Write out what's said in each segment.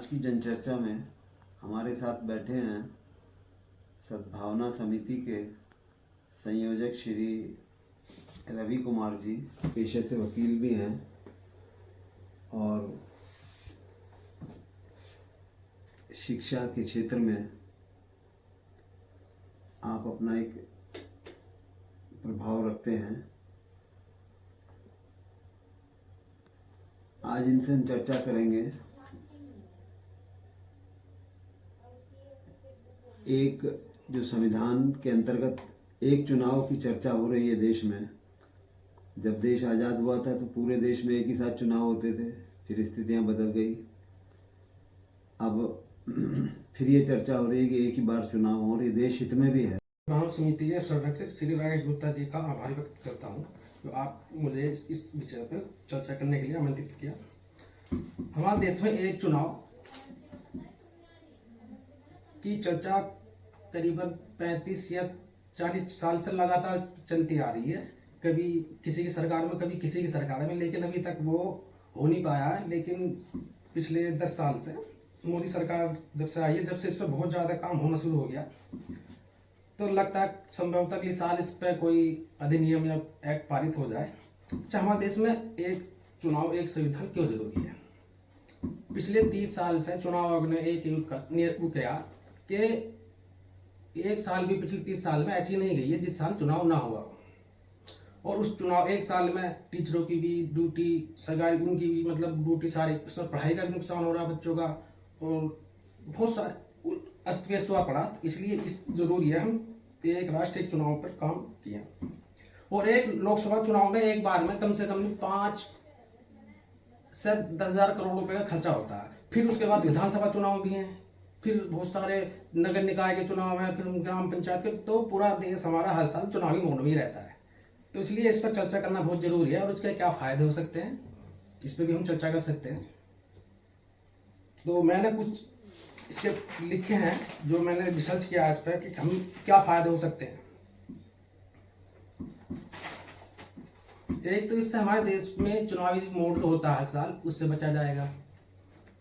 आज की जनचर्चा में हमारे साथ बैठे हैं सद्भावना समिति के संयोजक श्री रवि कुमार जी। पेशे से वकील भी हैं और शिक्षा के क्षेत्र में आप अपना एक प्रभाव रखते हैं। आज इनसे हम चर्चा करेंगे एक जो संविधान के अंतर्गत एक चुनाव की चर्चा हो रही है देश में। जब देश आज़ाद हुआ था तो पूरे देश में एक ही साथ चुनाव होते थे, फिर स्थितियां बदल गई। अब फिर ये चर्चा हो रही है कि एक ही बार चुनाव हो और ये देश हित में भी है। सद्भावना समिति के संरक्षक श्री राकेश गुप्ता जी का आभार व्यक्त करता हूँ जो आप मुझे इस विषय पर चर्चा करने के लिए आमंत्रित किया। हमारे देश में एक चुनाव की चर्चा करीबन 35 या 40 साल से लगातार चलती आ रही है। कभी किसी की सरकार में, कभी किसी की सरकार में, लेकिन अभी तक वो हो नहीं पाया है। लेकिन पिछले 10 साल से मोदी सरकार जब से आई है, जब से इस पर बहुत ज़्यादा काम होना शुरू हो गया, तो लगता है संभवतः अगले साल इस पर कोई अधिनियम या एक्ट पारित हो जाए। हमारे देश में एक चुनाव, एक संविधान क्यों जरूरी है? पिछले 30 साल से चुनाव आयोग ने एक किया कि एक साल भी पिछले 30 साल में ऐसी नहीं गई है जिस साल चुनाव ना हुआ। और उस चुनाव एक साल में टीचरों की भी ड्यूटी, सरकारी उनकी भी मतलब ड्यूटी, सारी उसमें पढ़ाई का भी नुकसान हो रहा है बच्चों का, और बहुत सारे अस्त व्यस्त हुआ पड़ा। इसलिए इस जरूरी है हम एक राष्ट्रीय चुनाव पर काम किया। और एक लोकसभा चुनाव में एक बार में कम से कम 5 से 10,000 करोड़ रुपए का खर्चा होता है। फिर उसके बाद विधानसभा चुनाव भी हैं, फिर बहुत सारे नगर निकाय के चुनाव हैं, फिर ग्राम पंचायत के। तो पूरा देश हमारा हर साल चुनावी मोड में ही रहता है। तो इसलिए इस पर चर्चा करना बहुत जरूरी है और इसके क्या फायदे हो सकते हैं, इस पर भी हम चर्चा कर सकते हैं। तो मैंने कुछ इसके लिखे हैं जो मैंने रिसर्च किया है इस पर कि हम क्या फायदे हो सकते हैं। एक तो इससे हमारे देश में चुनावी मोड तो होता है हर साल, उससे बचा जाएगा।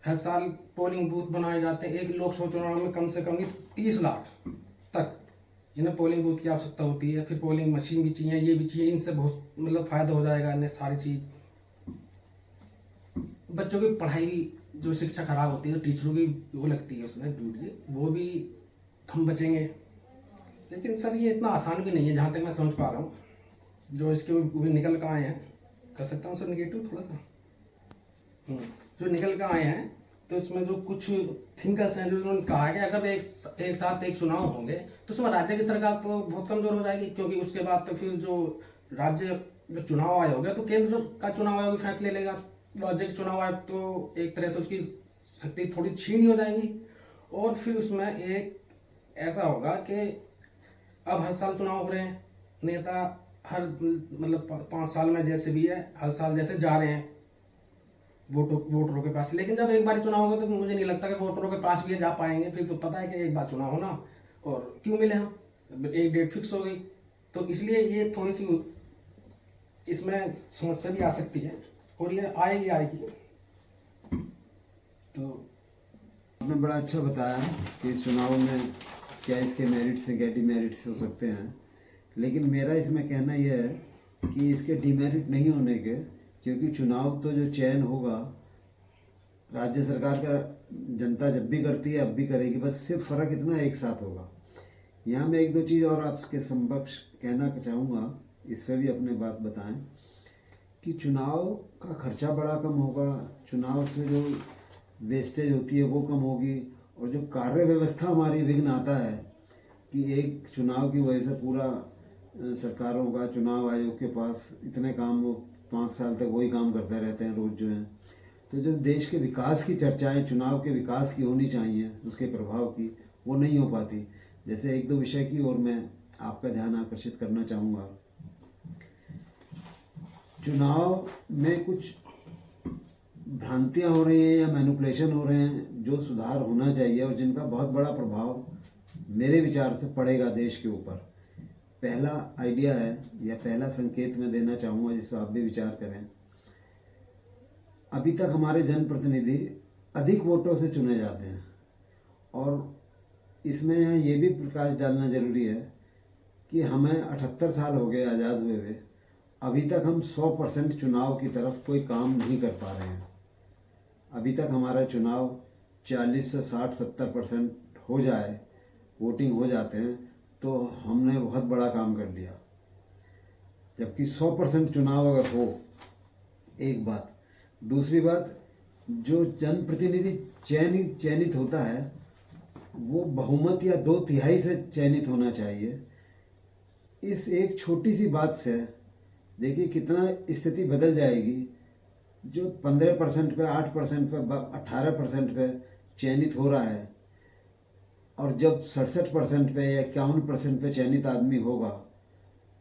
हर साल पोलिंग बूथ बनाए जाते हैं। एक लोकसभा चुनाव में कम से कम 30 लाख तक इन्हें पोलिंग बूथ की आवश्यकता होती है। फिर पोलिंग मशीन भी चाहिए, ये भी चाहिए। इनसे बहुत मतलब फायदा हो जाएगा इन्हें सारी चीज। बच्चों की पढ़ाई भी, जो शिक्षा खराब होती है, टीचरों की वो लगती है उसमें ड्यूटी, वो भी हम बचेंगे। लेकिन सर ये इतना आसान भी नहीं है जहाँ तक मैं समझ पा रहा हूँ। जो इसके निकल कर आए हैं, कर सकता हूँ सर निगेटिव थोड़ा सा, जो निकल कर आए हैं, तो इसमें जो कुछ थिंकर्स हैं जो उन्होंने कहा है कि अगर एक साथ एक चुनाव होंगे तो उसमें राज्य की सरकार तो बहुत कमजोर हो जाएगी, क्योंकि उसके बाद तो फिर जो राज्य जो चुनाव आयोग है तो केंद्र का चुनाव आयोग फैसले लेगा। राज्य के चुनाव आयोग तो एक तरह से उसकी शक्ति थोड़ी छीनी हो जाएंगी। और फिर उसमें एक ऐसा होगा कि अब हर साल चुनाव हो रहे हैं, नेता हर मतलब 5 साल में जैसे भी है हर साल जैसे जा रहे हैं वोटरों के पास। लेकिन जब एक बार चुनाव होगा तो मुझे नहीं लगता कि वोटरों के पास भी जा पाएंगे। फिर तो पता है कि एक बार चुनाव होना और क्यों मिले हम, एक डेट फिक्स हो गई। तो इसलिए ये थोड़ी सी इसमें समस्या भी आ सकती है और ये आएगी। तो आपने बड़ा अच्छा बताया कि चुनाव में क्या इसके मेरिट्स हैं, क्या डिमेरिट्स हो सकते हैं। लेकिन मेरा इसमें कहना यह है कि इसके डिमेरिट नहीं होने के, क्योंकि चुनाव तो जो चयन होगा राज्य सरकार का, जनता जब भी करती है अब भी करेगी, बस सिर्फ फ़र्क इतना एक साथ होगा। यहाँ मैं एक दो चीज़ और आपके समक्ष कहना चाहूँगा, इस पर भी अपने बात बताएं कि चुनाव का खर्चा बड़ा कम होगा, चुनाव से जो वेस्टेज होती है वो कम होगी, और जो कार्य व्यवस्था हमारी विघ्न आता है कि एक चुनाव की वजह से पूरा सरकारों का, चुनाव आयोग के पास इतने काम, वो 5 साल तक वही काम करते रहते हैं रोज़ जो है। तो जो देश के विकास की चर्चाएं चुनाव के विकास की होनी चाहिए, उसके प्रभाव की, वो नहीं हो पाती। जैसे एक दो विषय की ओर मैं आपका ध्यान आकर्षित करना चाहूँगा। चुनाव में कुछ भ्रांतियाँ हो रही हैं या मैनिपुलेशन हो रहे हैं जो सुधार होना चाहिए और जिनका बहुत बड़ा प्रभाव मेरे विचार से पड़ेगा देश के ऊपर। पहला आइडिया है या पहला संकेत मैं देना चाहूँगा जिस पर आप भी विचार करें। अभी तक हमारे जनप्रतिनिधि अधिक वोटों से चुने जाते हैं। और इसमें ये भी प्रकाश डालना ज़रूरी है कि हमें 78 साल हो गए आज़ाद हुए, अभी तक हम 100% चुनाव की तरफ कोई काम नहीं कर पा रहे हैं। अभी तक हमारा चुनाव 40 से 60-70% हो जाए, वोटिंग हो जाते हैं तो हमने बहुत बड़ा काम कर लिया। जबकि 100% चुनाव अगर हो, एक बात। दूसरी बात, जो जनप्रतिनिधि चयनित होता है वो बहुमत या 2/3 से चयनित होना चाहिए। इस एक छोटी सी बात से देखिए कितना स्थिति बदल जाएगी। जो 15% पे, 8% पे, 18% पे चयनित हो रहा है, और जब 67% पे या 51% पे चयनित आदमी होगा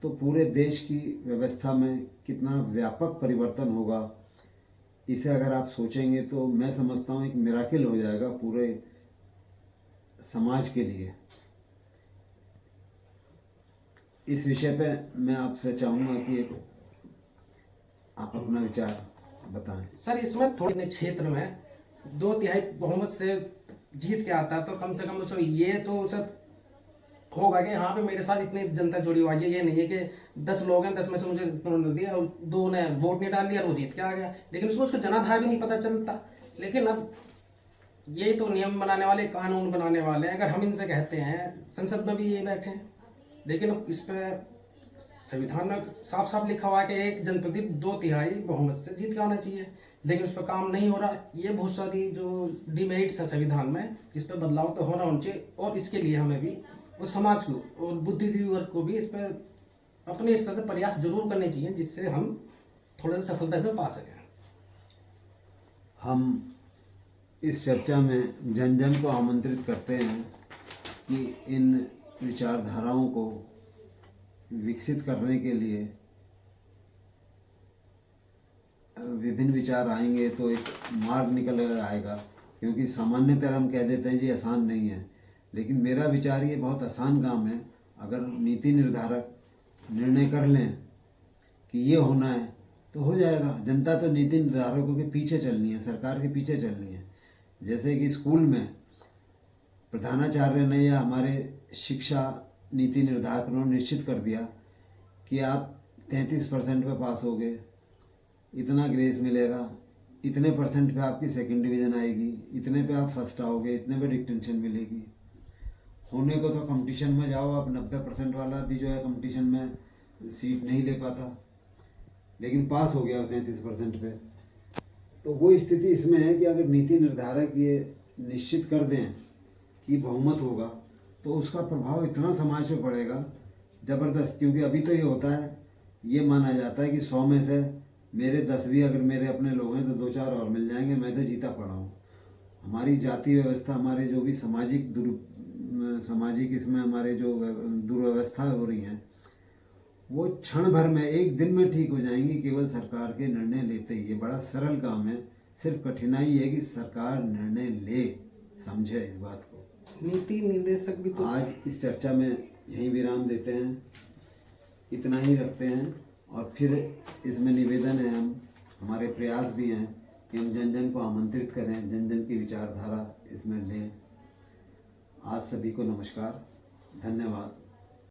तो पूरे देश की व्यवस्था में कितना व्यापक परिवर्तन होगा। इसे अगर आप सोचेंगे तो मैं समझता हूँ एक मिराकिल हो जाएगा पूरे समाज के लिए। इस विषय पे मैं आपसे चाहूँगा कि आप अपना विचार बताएं। सर, इसमें थोड़े क्षेत्र में 2/3 बहुमत से जीत के आता है तो कम से कम उसमें ये तो सर होगा कि यहाँ पे मेरे साथ इतनी जनता जुड़ी हुई है। ये नहीं है कि 10 लोग हैं, 10 में से मुझे उन्होंने दिया और 2 ने वोट नहीं डाल दिया और वो जीत के आ गया, लेकिन उसको जनाधार भी नहीं पता चलता। लेकिन अब यही तो नियम बनाने वाले, कानून बनाने वाले हैं। अगर हम इनसे कहते हैं, संसद में भी ये बैठे हैं, लेकिन अब इस पर संविधान में साफ साफ लिखा हुआ है कि एक जनप्रतिनिधि 2/3 बहुमत से जीत के आना चाहिए, लेकिन उस पर काम नहीं हो रहा। ये बहुत सारी जो डिमेरिट्स है संविधान में, इस पर बदलाव तो होना चाहिए। और इसके लिए हमें भी और समाज को और बुद्धिजीवी वर्ग को भी इस पर अपने स्तर से प्रयास जरूर करने चाहिए, जिससे हम थोड़ा सा सफलता इसमें पा सकें। हम इस चर्चा में जन जन को आमंत्रित करते हैं कि इन विचारधाराओं को विकसित करने के लिए विभिन्न विचार आएंगे तो एक मार्ग निकल आएगा। क्योंकि सामान्यतः हम कह देते हैं जी आसान नहीं है, लेकिन मेरा विचार ये बहुत आसान काम है। अगर नीति निर्धारक निर्णय कर लें कि ये होना है तो हो जाएगा। जनता तो नीति निर्धारकों के पीछे चलनी है, सरकार के पीछे चलनी है। जैसे कि स्कूल में प्रधानाचार्य ने या हमारे शिक्षा नीति निर्धारकों ने निश्चित कर दिया कि आप 33% पे पास हो गए, इतना ग्रेस मिलेगा, इतने परसेंट पे आपकी सेकंड डिवीज़न आएगी, इतने पे आप फर्स्ट आओगे, इतने पे डिस्टिंक्शन मिलेगी। होने को तो कंपटीशन में जाओ आप, 90% वाला भी जो है कंपटीशन में सीट नहीं ले पाता, लेकिन पास हो गया 33% पे। तो वो स्थिति इसमें है कि अगर नीति निर्धारक ये निश्चित कर दें कि बहुमत होगा तो उसका प्रभाव इतना समाज पे पड़ेगा ज़बरदस्त। क्योंकि अभी तो ये होता है, ये माना जाता है कि 100 में से मेरे 10 भी अगर मेरे अपने लोग हैं तो 2-4 और मिल जाएंगे, मैं तो जीता पड़ा हूँ। हमारी जाति व्यवस्था, हमारे जो भी सामाजिक इसमें हमारे जो दुर्व्यवस्था हो रही हैं वो क्षण भर में, एक दिन में ठीक हो जाएंगी केवल सरकार के निर्णय लेते ही। ये बड़ा सरल काम है, सिर्फ कठिनाई है कि सरकार निर्णय ले, समझे इस बात को। नीति निर्देशक भी तो आज इस चर्चा में यहीं विराम देते हैं, इतना ही रखते हैं। और फिर इसमें निवेदन है, हमारे प्रयास भी हैं कि हम जन जन को आमंत्रित करें, जन जन की विचारधारा इसमें लें। आज सभी को नमस्कार, धन्यवाद।